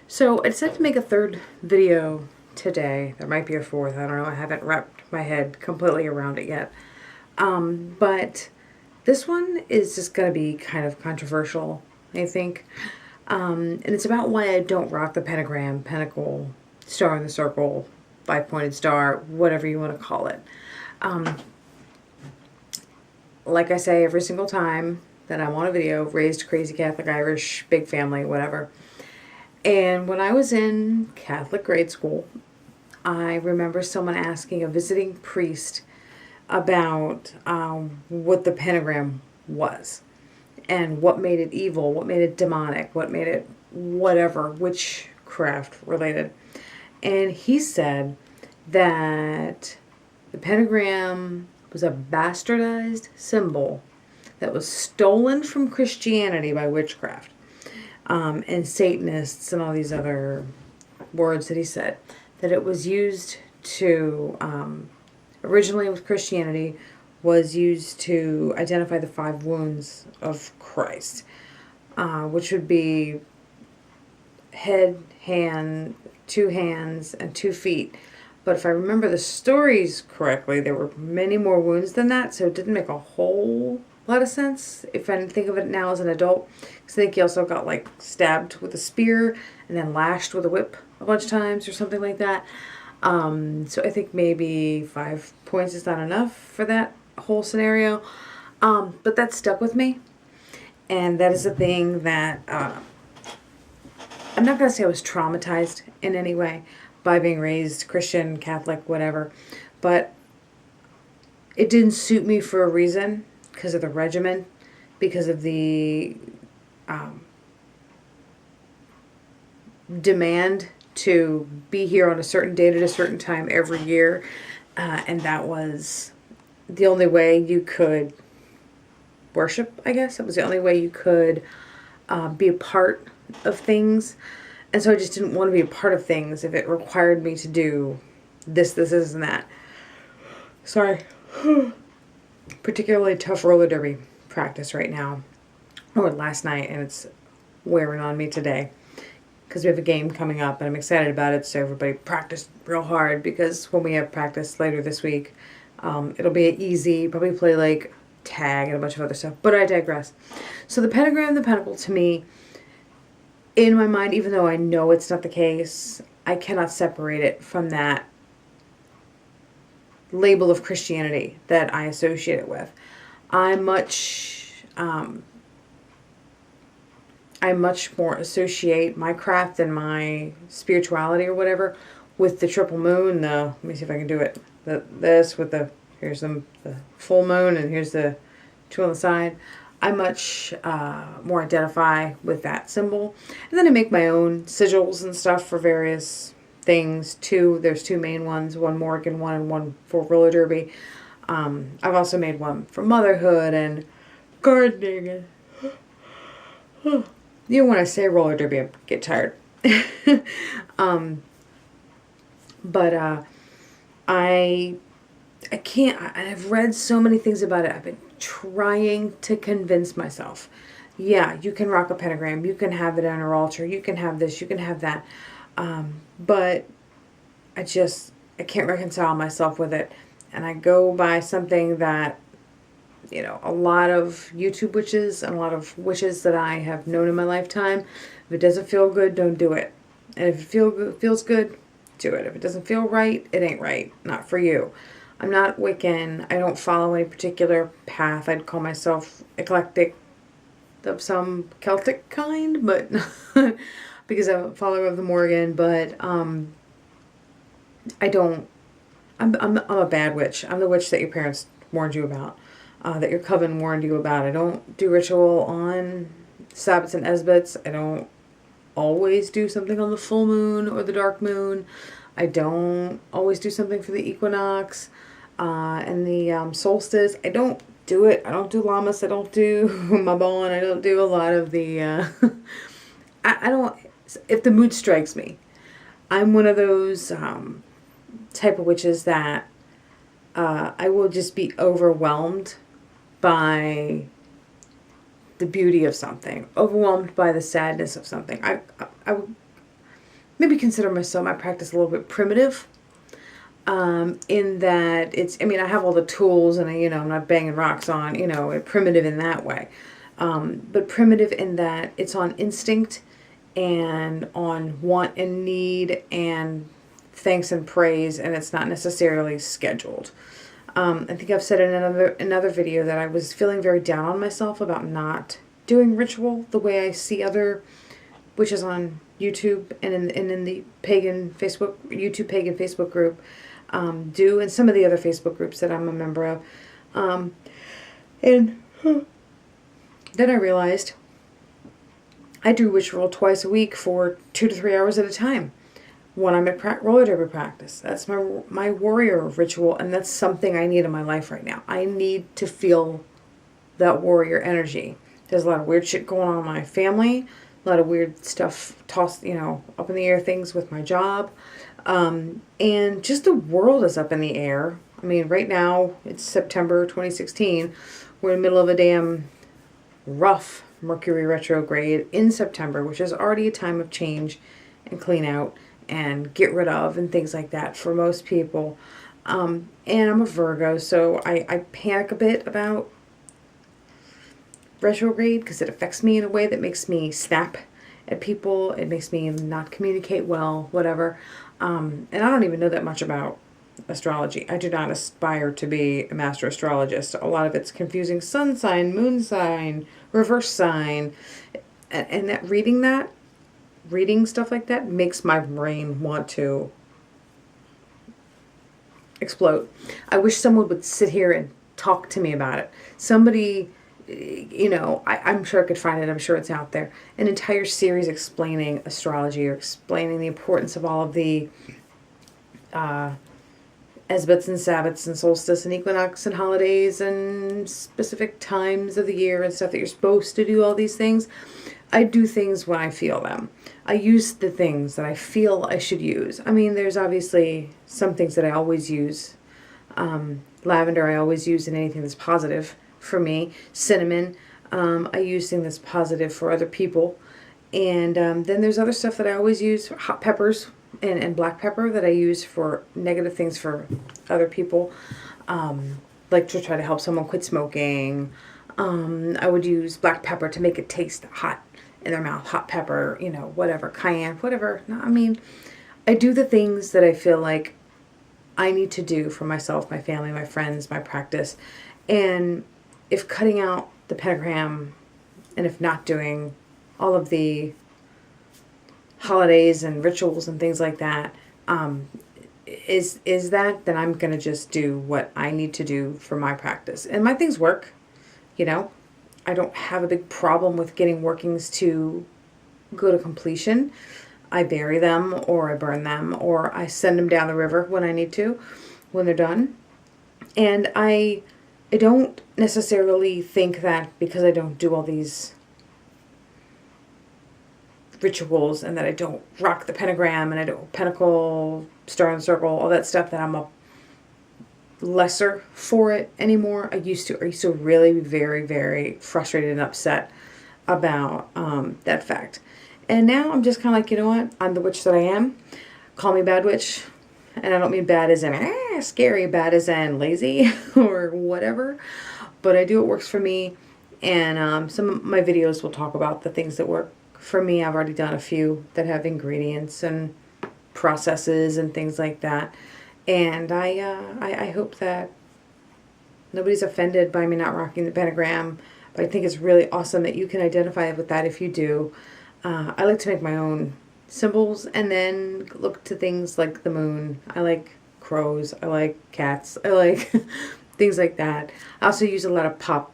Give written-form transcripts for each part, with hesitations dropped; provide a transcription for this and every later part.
So I decided to make a third video today. There might be a fourth. I don't know. I haven't wrapped my head completely around it yet. But this one is just going to be kind of controversial, I think. And it's about why I don't rock the pentagram, pentacle, star in the circle, five-pointed star, whatever you want to call it. Like I say every single time that I'm on a video, raised crazy Catholic, Irish, big family, whatever. And when I was in Catholic grade school, I remember someone asking a visiting priest about what the pentagram was and what made it evil, what made it demonic, what made it whatever, witchcraft related. And he said that the pentagram was a bastardized symbol that was stolen from Christianity by witchcraft. And Satanists and all these other words that he said, that it was used to, originally with Christianity, was used to identify the 5 wounds of Christ, which would be head, hand, 2 hands, and 2 feet. But if I remember the stories correctly, there were many more wounds than that, so it didn't make a whole lot of sense if I think of it now as an adult. Because I think he also got like stabbed with a spear and then lashed with a whip a bunch of times or something like that. So I think maybe 5 points is not enough for that whole scenario. But that stuck with me. And that is a thing that I'm not going to say I was traumatized in any way by being raised Christian, Catholic, whatever. But it didn't suit me for a reason. Because of the regimen, because of the demand to be here on a certain date at a certain time every year. And that was the only way you could worship, I guess. It was the only way you could be a part of things. And so I just didn't want to be a part of things if it required me to do this, and that. Sorry. Particularly tough roller derby practice right now, or last night, and it's wearing on me today because we have a game coming up and I'm excited about it. So everybody practice real hard, because when we have practice later this week, it'll be easy, probably play like tag and a bunch of other stuff, but I digress. So the pentagram, the pentacle, to me, in my mind, even though I know it's not the case, I cannot separate it from that label of Christianity that I associate it with. I much more associate my craft and my spirituality or whatever with the triple moon. Let me see if I can do it. This with here's the full moon, and here's the 2 on the side. I much more identify with that symbol, and then I make my own sigils and stuff for various things. There's 2 main ones, one Morgan one and one for roller derby. I've also made one for motherhood and gardening. And when I say roller derby, I get tired. But I can't. I've read so many things about it. I've been trying to convince myself. Yeah, you can rock a pentagram. You can have it on your altar. You can have this. You can have that. But I can't reconcile myself with it. And I go by something that, a lot of YouTube witches and a lot of witches that I have known in my lifetime. If it doesn't feel good, don't do it. And if it feels good, do it. If it doesn't feel right, it ain't right. Not for you. I'm not Wiccan. I don't follow any particular path. I'd call myself eclectic of some Celtic kind, but because I'm a follower of the Morgan, but I don't. I'm a bad witch. I'm the witch that your parents warned you about, that your coven warned you about. I don't do ritual on Sabbats and Esbats. I don't always do something on the full moon or the dark moon. I don't always do something for the equinox and the solstice. I don't do it. I don't do Lammas. I don't do Mabon. I don't do a lot of the. I don't. If the mood strikes me, I'm one of those type of witches that I will just be overwhelmed by the beauty of something, overwhelmed by the sadness of something. maybe consider my practice a little bit primitive. In that I mean, I have all the tools and I'm not banging rocks on, primitive in that way. But primitive in that it's on instinct and on want and need and thanks and praise, and it's not necessarily scheduled. I think I've said in another video that I was feeling very down on myself about not doing ritual the way I see other witches on YouTube and in the YouTube pagan Facebook group do, and some of the other Facebook groups that I'm a member of. And then I realized I do ritual twice a week for 2 to 3 hours at a time when I'm at roller derby practice. That's my warrior ritual, and that's something I need in my life right now. I need to feel that warrior energy. There's a lot of weird shit going on in my family, a lot of weird stuff tossed, up in the air things with my job. And just the world is up in the air. I mean, right now, it's September 2016. We're in the middle of a damn rough Mercury Retrograde in September, which is already a time of change and clean out and get rid of and things like that for most people. And I'm a Virgo, so I panic a bit about retrograde because it affects me in a way that makes me snap at people. It makes me not communicate well, whatever. And I don't even know that much about astrology. I do not aspire to be a master astrologist. A lot of it's confusing sun sign, moon sign, reverse sign. And reading stuff like that makes my brain want to explode. I wish someone would sit here and talk to me about it. Somebody, I'm sure I could find it. I'm sure it's out there. An entire series explaining astrology or explaining the importance of all of the Esbats and Sabbats and solstice and equinox and holidays and specific times of the year and stuff that you're supposed to do all these things. I do things when I feel them. I use the things that I feel I should use. I mean, there's obviously some things that I always use. Lavender I always use in anything that's positive for me. Cinnamon, I use things that's positive for other people. And then there's other stuff that I always use. Hot peppers and black pepper that I use for negative things for other people. Like to try to help someone quit smoking. I would use black pepper to make it taste hot in their mouth. Hot pepper, whatever. Cayenne, whatever. No, I mean, I do the things that I feel like I need to do for myself, my family, my friends, my practice. And if cutting out the pentagram and if not doing all of the holidays and rituals and things like that, is that, then I'm going to just do what I need to do for my practice. And my things work, I don't have a big problem with getting workings to go to completion. I bury them or I burn them or I send them down the river when I need to, when they're done. And I don't necessarily think that because I don't do all these rituals and that I don't rock the pentagram and I don't pentacle, star and circle, all that stuff, that I'm a lesser for it anymore. I used to really be very, very frustrated and upset about that fact. And now I'm just kind of like, you know what? I'm the witch that I am. Call me bad witch. And I don't mean bad as in scary, bad as in lazy or whatever. But I do what works for me. And some of my videos will talk about the things that work for me. I've already done a few that have ingredients and processes and things like that. And I hope that nobody's offended by me not rocking the pentagram. But I think it's really awesome that you can identify with that if you do. I like to make my own symbols and then look to things like the moon. I like crows. I like cats. I like things like that. I also use a lot of pop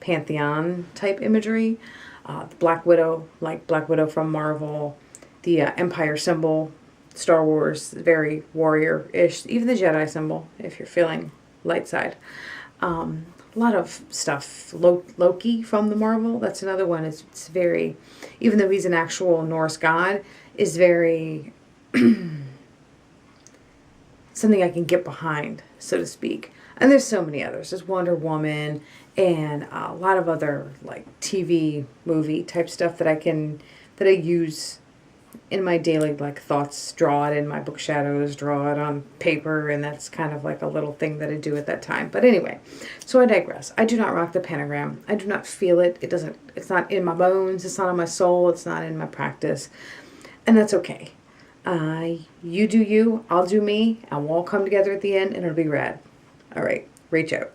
pantheon type imagery. The Black Widow, like Black Widow from Marvel. The Empire symbol, Star Wars, very warrior-ish. Even the Jedi symbol, if you're feeling light side. A lot of stuff. Loki from the Marvel, that's another one. It's very, even though he's an actual Norse god, is very something I can get behind, so to speak. And there's so many others. There's Wonder Woman and a lot of other like TV movie type stuff that I use in my daily like thoughts, draw it in my book shadows, draw it on paper, and that's kind of like a little thing that I do at that time. But anyway, so I digress. I do not rock the pentagram. I do not feel it. It's not in my bones. It's not in my soul. It's not in my practice. And that's okay. You do you, I'll do me, and we'll all come together at the end, and it'll be rad. All right, reach out.